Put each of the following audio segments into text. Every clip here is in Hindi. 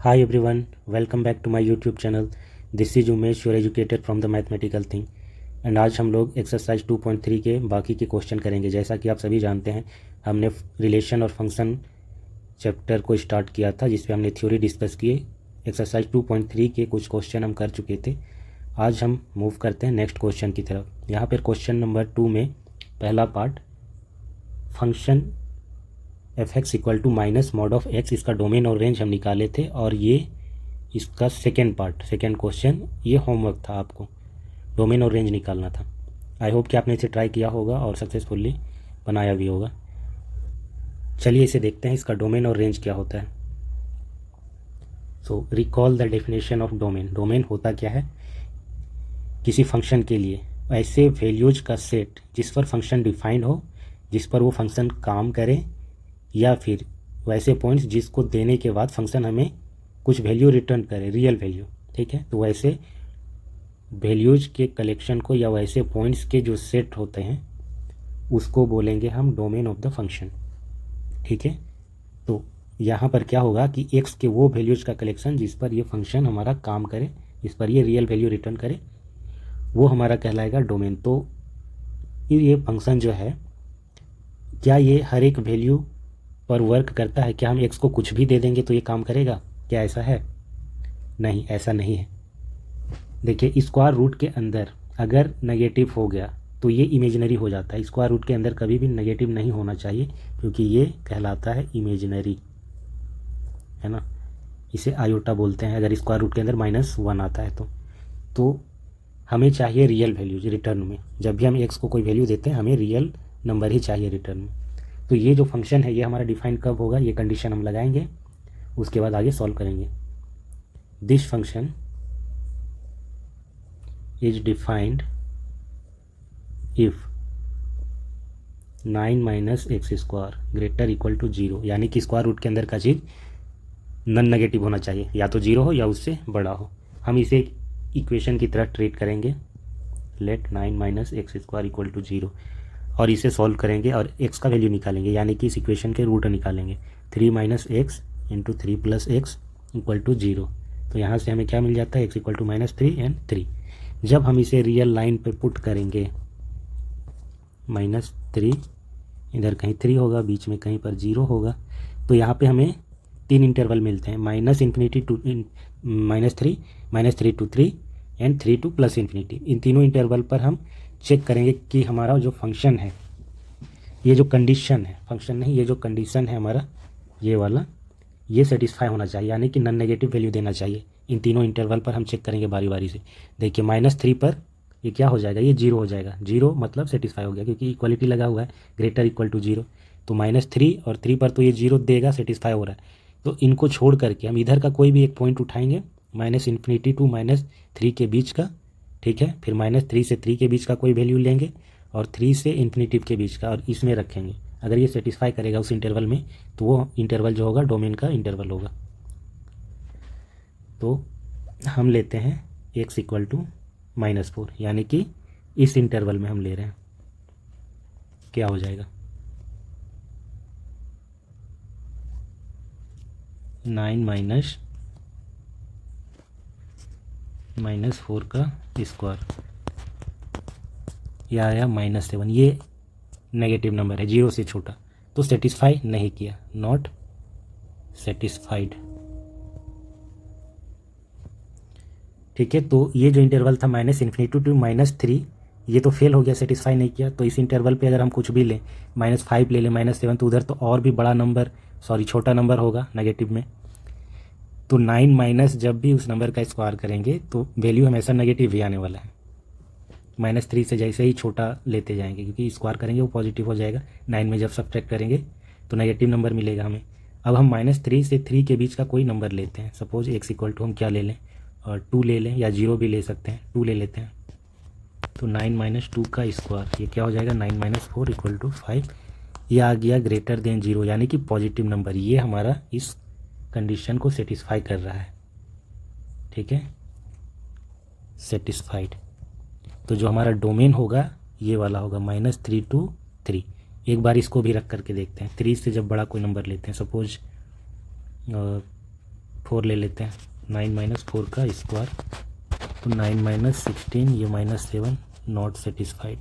Hi everyone, welcome back to my YouTube channel. This is Umesh, your educator from the mathematical thing. And आज हम लोग एक्सरसाइज 2.3 के बाकी के क्वेश्चन करेंगे। जैसा कि आप सभी जानते हैं, हमने रिलेशन और फंक्शन चैप्टर को स्टार्ट किया था, जिस पे हमने थ्योरी डिस्कस किए। एक्सरसाइज 2.3 के कुछ क्वेश्चन हम कर चुके थे। आज हम मूव करते हैं नेक्स्ट क्वेश्चन की तरफ। यहाँ पर क्वेश्चन नंबर 2 में पहला part function F X equal to minus mod of X, इसका डोमेन और रेंज हम निकाले थे। और ये इसका सेकेंड क्वेश्चन, ये होमवर्क था, आपको डोमेन और रेंज निकालना था। आई होप कि आपने इसे ट्राई किया होगा और सक्सेसफुली बनाया भी होगा। चलिए इसे देखते हैं, इसका डोमेन और रेंज क्या होता है। So recall the definition of domain. Domain होता क्या है? किसी फंक्शन के लिए ऐसे वैल्यूज का सेट जिस पर फंक्शन डिफाइंड हो, जिस पर वो फंक्शन काम करे, या फिर वैसे पॉइंट्स जिसको देने के बाद फंक्शन हमें कुछ वैल्यू रिटर्न करे, रियल वैल्यू। ठीक है, तो वैसे वैल्यूज के कलेक्शन को या वैसे पॉइंट्स के जो सेट होते हैं उसको बोलेंगे हम डोमेन ऑफ द फंक्शन। ठीक है, तो यहाँ पर क्या होगा कि एक्स के वो वैल्यूज का कलेक्शन जिस पर ये फंक्शन हमारा काम करे, जिस पर ये रियल वैल्यू रिटर्न करे, वो हमारा कहलाएगा डोमेन। तो ये फंक्शन जो है, क्या ये हर एक वैल्यू पर वर्क करता है? क्या हम एक्स को कुछ भी दे देंगे तो ये काम करेगा? क्या ऐसा है? नहीं, ऐसा नहीं है। देखिए, स्क्वायर रूट के अंदर अगर नेगेटिव हो गया तो ये इमेजिनरी हो जाता है। स्क्वायर रूट के अंदर कभी भी नेगेटिव नहीं होना चाहिए, क्योंकि ये कहलाता है इमेजिनरी, है ना। इसे आयोटा बोलते हैं अगर स्क्वायर रूट के अंदर -1 आता है तो हमें चाहिए रियल वैल्यूज रिटर्न में। जब भी हम एक्स को कोई वैल्यू देते हैं, हमें रियल नंबर ही चाहिए रिटर्न में। तो ये जो फंक्शन है, ये हमारा डिफाइन कब होगा? ये कंडीशन हम लगाएंगे, उसके बाद आगे सॉल्व करेंगे। This function is defined if 9 minus X square greater equal to 0, यानी कि स्क्वायर रूट के अंदर का चीज़ नॉन नेगेटिव होना चाहिए, या तो 0 हो या उससे बड़ा हो। हम इसे एक इक्वेशन की तरह ट्रीट करेंगे, let 9 minus X square equal to 0, और इसे सॉल्व करेंगे और x का वैल्यू निकालेंगे, यानी कि इस इक्वेशन के रूट निकालेंगे। 3 minus X into 3 plus X equal to 0। तो यहाँ से हमें क्या मिल जाता है? x equal to -3 and 3। जब हम इसे रियल लाइन पे पुट करेंगे, -3 इधर कहीं 3 होगा, बीच में कहीं पर 0 होगा, तो यहाँ पे हमें 3 इंटरवल मिलते हैं, -∞ टू -3, -3 टू 3 एंड 3 टू +∞। इन तीनों इंटरवल पर हम चेक करेंगे कि हमारा जो फंक्शन है, ये जो कंडीशन है, फंक्शन नहीं, ये जो कंडीशन है हमारा, ये वाला, ये सेटिस्फाई होना चाहिए, यानी कि नॉन नेगेटिव वैल्यू देना चाहिए। इन तीनों इंटरवल पर हम चेक करेंगे बारी बारी से। देखिए, -3 पर ये क्या हो जाएगा? ये 0 हो जाएगा। 0 मतलब सेटिस्फाई हो गया, क्योंकि इक्वलिटी लगा हुआ है, ग्रेटर इक्वल टू 0। तो -3 और 3 पर तो ये 0 देगा, सेटिस्फाई हो रहा है। तो इनको छोड़ करके हम इधर का कोई भी एक पॉइंट उठाएंगे, -∞ टू -3 के बीच का। ठीक है, फिर -3 से 3 के बीच का कोई वैल्यू लेंगे, और 3 से इन्फिनिटिव के बीच का, और इसमें रखेंगे। अगर ये सेटिस्फाई करेगा उस इंटरवल में, तो वो इंटरवल जो होगा डोमेन का इंटरवल होगा। तो हम लेते हैं x इक्वल टू -4, यानी कि इस इंटरवल में हम ले रहे हैं। क्या हो जाएगा? 9 -4 का स्क्वायर, या आया -7। ये नेगेटिव नंबर है, 0 से छोटा, तो सेटिस्फाई नहीं किया, नॉट सेटिस्फाइड। ठीक है, तो ये जो इंटरवल था -∞ टू -3, ये तो फेल हो गया, सेटिस्फाई नहीं किया। तो इस इंटरवल पे अगर हम कुछ भी लें, -5 ले लें, -7, तो उधर तो और भी बड़ा नंबर, छोटा नंबर होगा नेगेटिव में। तो 9 माइनस जब भी उस नंबर का स्क्वायर करेंगे तो वैल्यू हमेशा नेगेटिव ही आने वाला है। -3 से जैसे ही छोटा लेते जाएंगे, क्योंकि स्क्वायर करेंगे वो पॉजिटिव हो जाएगा। 9 में जब सब्ट्रैक्ट करेंगे तो नेगेटिव नंबर मिलेगा हमें। अब हम -3 से 3 के बीच का कोई नंबर लेते हैं। सपोज x इक्वल टू हम क्या ले लें, और 2 ले लें, या 0 भी ले सकते हैं, 2 ले लेते हैं। तो 9 माइनस 2 का स्क्वायर, ये क्या हो जाएगा? 9 माइनस 4 इक्वल टू 5। ये आ गया ग्रेटर देन 0, यानी कि पॉजिटिव नंबर। ये हमारा इस कंडीशन को सेटिस्फाई कर रहा है। ठीक है, सेटिस्फाइड। तो जो हमारा डोमेन होगा ये वाला होगा, -3 टू 3। एक बार इसको भी रख करके देखते हैं। 3 से जब बड़ा कोई नंबर लेते हैं, सपोज -4 ले लेते हैं, 9 - 4 का स्क्वायर, तो 9 - 16, ये -7, नॉट सेटिस्फाइड।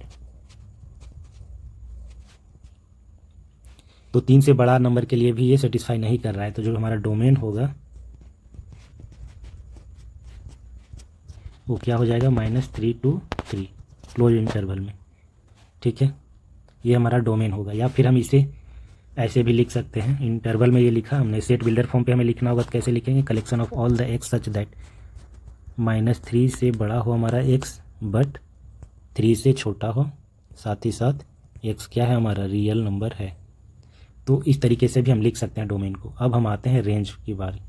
तो 3 से बड़ा नंबर के लिए भी ये सेटिस्फाई नहीं कर रहा है, तो जो हमारा डोमेन होगा वो क्या हो जाएगा, -3 to 3 क्लोज इंटरवल में। ठीक है, ये हमारा डोमेन होगा। या फिर हम इसे ऐसे भी लिख सकते हैं, इंटरवल में ये लिखा हमने, सेट बिल्डर फॉर्म पे हमें लिखना होगा तो कैसे लिखेंगे, collection of all the x such that -3 से बड़ा हो हमारा एक्स बट 3 से छोटा हो, साथ ही साथ एक्स क्या है हमारा, रियल नंबर है। तो इस तरीके से भी हम लिख सकते हैं डोमेन को। अब हम आते हैं रेंज की बारी,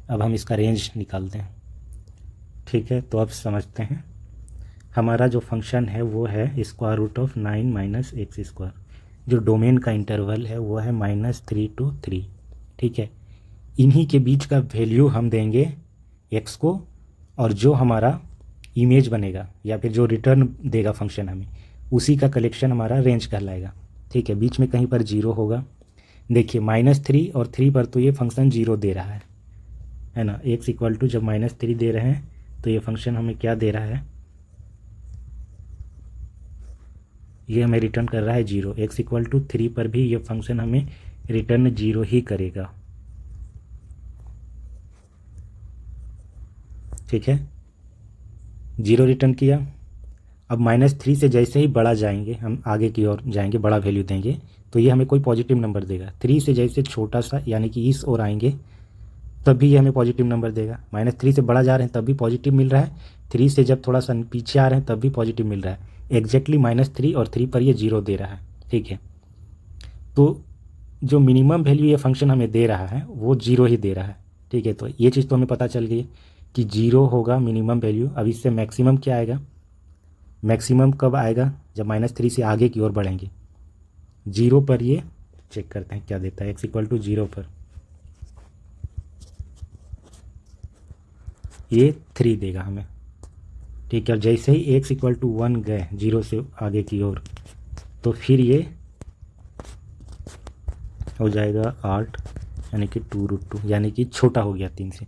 अब हम इसका रेंज निकालते हैं। ठीक है, तो अब समझते हैं, हमारा जो फंक्शन है वो है स्क्वायर रूट ऑफ 9 - x²। जो डोमेन का इंटरवल है वो है -3 to 3। ठीक है, इन्हीं के बीच का वैल्यू हम देंगे x को, और जो हमारा इमेज बनेगा या फिर जो रिटर्न देगा फंक्शन हमें, उसी का कलेक्शन हमारा रेंज कहलाएगा। ठीक है, बीच में कहीं पर 0 होगा। देखिए -3 और 3 पर तो ये फंक्शन 0 दे रहा है ना। x इक्वल टू जब -3 दे रहे हैं तो ये फंक्शन हमें क्या दे रहा है, ये हमें रिटर्न कर रहा है 0। x इक्वल टू 3 पर भी ये फंक्शन हमें रिटर्न 0 ही करेगा। ठीक है, 0 रिटर्न किया। अब -3 से जैसे ही बड़ा जाएंगे, हम आगे की ओर जाएंगे, बड़ा वैल्यू देंगे तो ये हमें कोई पॉजिटिव नंबर देगा। 3 से जैसे छोटा सा यानी कि इस ओर आएंगे तब भी ये हमें पॉजिटिव नंबर देगा। -3 से बड़ा जा रहे हैं तब भी पॉजिटिव मिल रहा है, 3 से जब थोड़ा सा पीछे आ रहे हैं तब भी पॉजिटिव मिल रहा है। एग्जैक्टली -3 और 3 पर ये 0 दे रहा है। ठीक है, तो जो मिनिमम वैल्यू ये फंक्शन हमें दे रहा है वो 0 ही दे रहा है। ठीक है, तो ये चीज़ तो हमें पता चल गई कि 0 होगा मिनिमम वैल्यू। अब इससे मैक्सिमम क्या आएगा, मैक्सिमम कब आएगा, जब -3 से आगे की ओर बढ़ेंगे। 0 पर ये चेक करते हैं क्या देता है, x इक्वल टू 0 पर ये 3 देगा हमें। ठीक है, और जैसे ही x इक्वल टू 1 गए 0 से आगे की ओर, तो फिर ये हो जाएगा 8 यानी कि 2√2, यानी कि छोटा हो गया 3 से।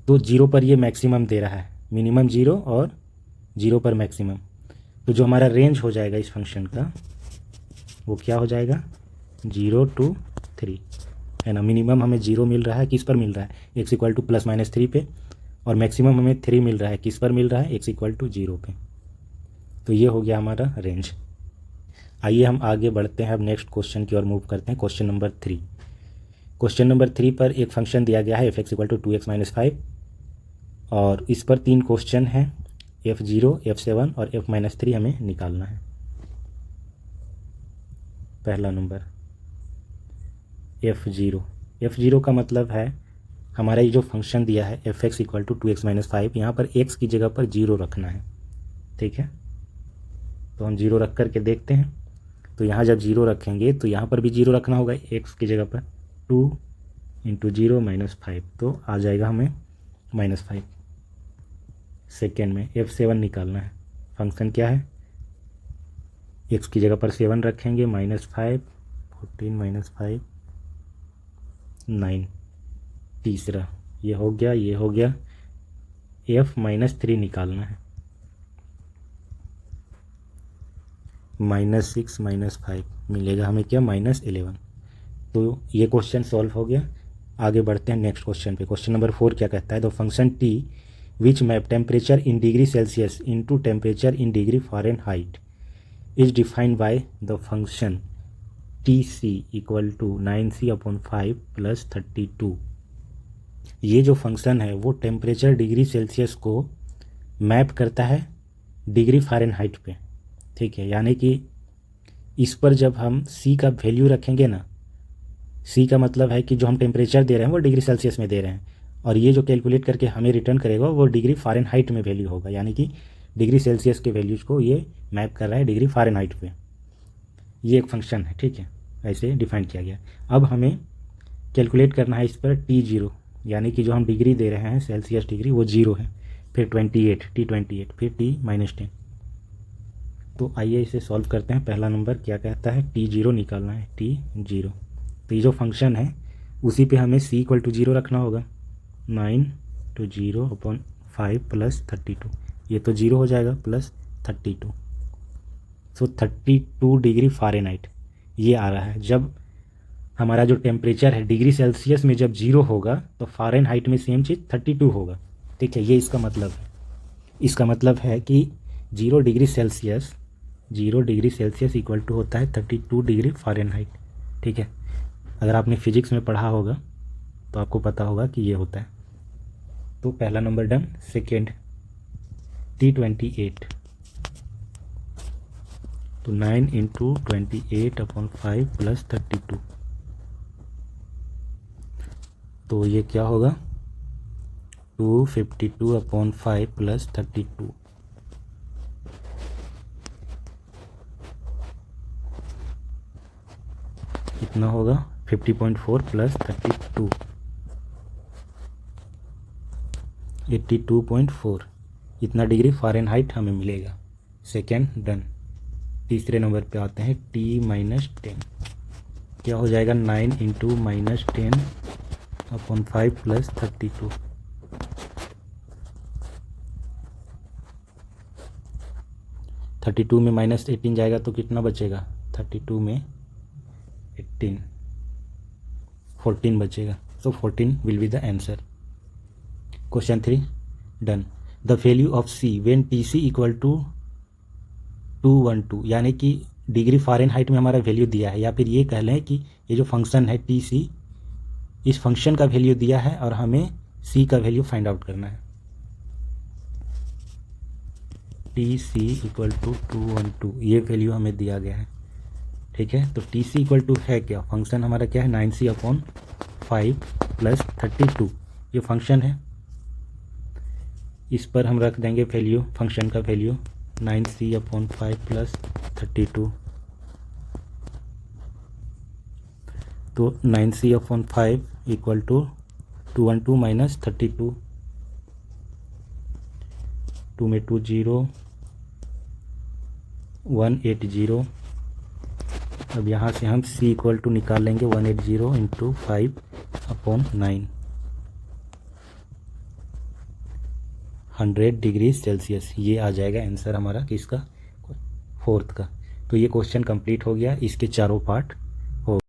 तो 0 पर ये मैक्सिमम दे रहा है, मिनिमम 0 और 0 पर मैक्सिमम। तो जो हमारा रेंज हो जाएगा इस फंक्शन का वो क्या हो जाएगा, 0 to 3 है ना। मिनिमम हमें 0 मिल रहा है, किस पर मिल रहा है, x इक्वल टू +-3 पे, और मैक्सिमम हमें 3 मिल रहा है, किस पर मिल रहा है, x इक्वल टू 0 पे। तो ये हो गया हमारा रेंज। आइए हम आगे बढ़ते हैं, अब नेक्स्ट क्वेश्चन की ओर मूव करते हैं। Question number 3। क्वेश्चन नंबर 3 पर एक फंक्शन दिया गया है f(x = 2x - 5) और इस पर 3 क्वेश्चन हैं, f0, f7 और f-3 हमें निकालना है। पहला नंबर f0 का मतलब है हमारा ये जो फंक्शन दिया है f(x = 2x - 5), यहाँ पर x की जगह पर 0 रखना है। ठीक है, तो हम 0 रख करके देखते हैं। तो यहाँ जब 0 रखेंगे तो यहाँ पर भी 0 रखना होगा x की जगह पर, 2 × 0 - 5, तो आ जाएगा हमें -5। सेकेंड में f7 निकालना है। फंक्शन क्या है, x की जगह पर 7 रखेंगे, -5, 14 - 5, 9। तीसरा ये हो गया। f-3 निकालना है, -6 - 5 मिलेगा हमें क्या, -11। तो ये क्वेश्चन सॉल्व हो गया। आगे बढ़ते हैं नेक्स्ट क्वेश्चन पे। क्वेश्चन नंबर 4 क्या कहता है, the function t which map temperature in degree Celsius into temperature in degree Fahrenheit is defined by the function TC = 9c/5 + 32। ये जो फंक्शन है वो टेम्परेचर डिग्री सेल्सियस को मैप करता है डिग्री फ़ारेनहाइट पे। ठीक है, यानी कि इस पर जब हम C का वैल्यू रखेंगे ना, C का मतलब है कि जो हम टेम्परेचर दे रहे हैं वो डिग्री सेल्सियस में दे रहे हैं, और ये जो कैलकुलेट करके हमें रिटर्न करेगा वो डिग्री फ़ारेनहाइट में वैल्यू होगा, यानी कि डिग्री सेल्सियस के वैल्यूज़ को ये मैप कर रहा है डिग्री फ़ारेनहाइट पे। ये एक फंक्शन है। ठीक है, ऐसे डिफाइन किया गया। अब हमें कैलकुलेट करना है इस पर T0, यानी कि जो हम डिग्री दे रहे हैं सेल्सियस डिग्री वो 0 है, फिर 28, T28, फिर T-10। तो आइए इसे सॉल्व करते हैं। पहला नंबर क्या कहता है, T0 निकालना है, T0। तो ये जो फंक्शन है उसी पे हमें C = 0 रखना होगा। 9 to 0/5 प्लस 32, ये तो 0 हो जाएगा प्लस 32। सो 32 डिग्री फ़ारेनहाइट ये आ रहा है। जब हमारा जो टेम्परेचर है डिग्री सेल्सियस में जब 0 होगा तो फ़ारेनहाइट में सेम चीज़ 32 होगा। ठीक है, ये इसका मतलब है। इसका मतलब है कि 0 डिग्री सेल्सियस इक्वल टू होता है 32 डिग्री फ़ारेनहाइट। ठीक है, अगर आपने फिजिक्स में पढ़ा होगा तो आपको पता होगा कि ये होता है। तो पहला नंबर डन। सेकेंड T28, तो 9 × 28/5 प्लस 32, तो ये क्या होगा 252/5 प्लस 32, कितना होगा 50.4 प्लस 32, 82.4, इतना डिग्री फ़ारेनहाइट हमें मिलेगा। Second done. तीसरे नंबर पे आते हैं T-10, क्या हो जाएगा 9 × -10/5 प्लस 32, 32 में -18 जाएगा तो कितना बचेगा 32 में 18, 14 बचेगा। So 14 will be the answer. Question 3 done. The value of C when TC equal to 212, यानी कि डिग्री फ़ारेनहाइट में हमारा वैल्यू दिया है, या फिर ये कह लें कि ये जो फंक्शन है TC, इस फंक्शन का वैल्यू दिया है और हमें C का वैल्यू फाइंड आउट करना है। TC इक्वल टू 212, ये वैल्यू हमें दिया गया है। ठीक है, तो TC इक्वल टू है क्या, फंक्शन हमारा क्या है 9C/5 प्लस 32, ये फंक्शन है। इस पर हम रख देंगे वैल्यू, फंक्शन का वैल्यू 9C/5 प्लस 32, तो 9C/5 इक्वल टू 212 माइनस 32, 2 में 2 0, 180। अब यहाँ से हम C इक्वल टू निकाल लेंगे 180 इंटू 5/9, 100 डिग्री सेल्सियस, ये आ जाएगा आंसर हमारा किसका, फोर्थ का। तो ये क्वेश्चन कंप्लीट हो गया, इसके चारों पार्ट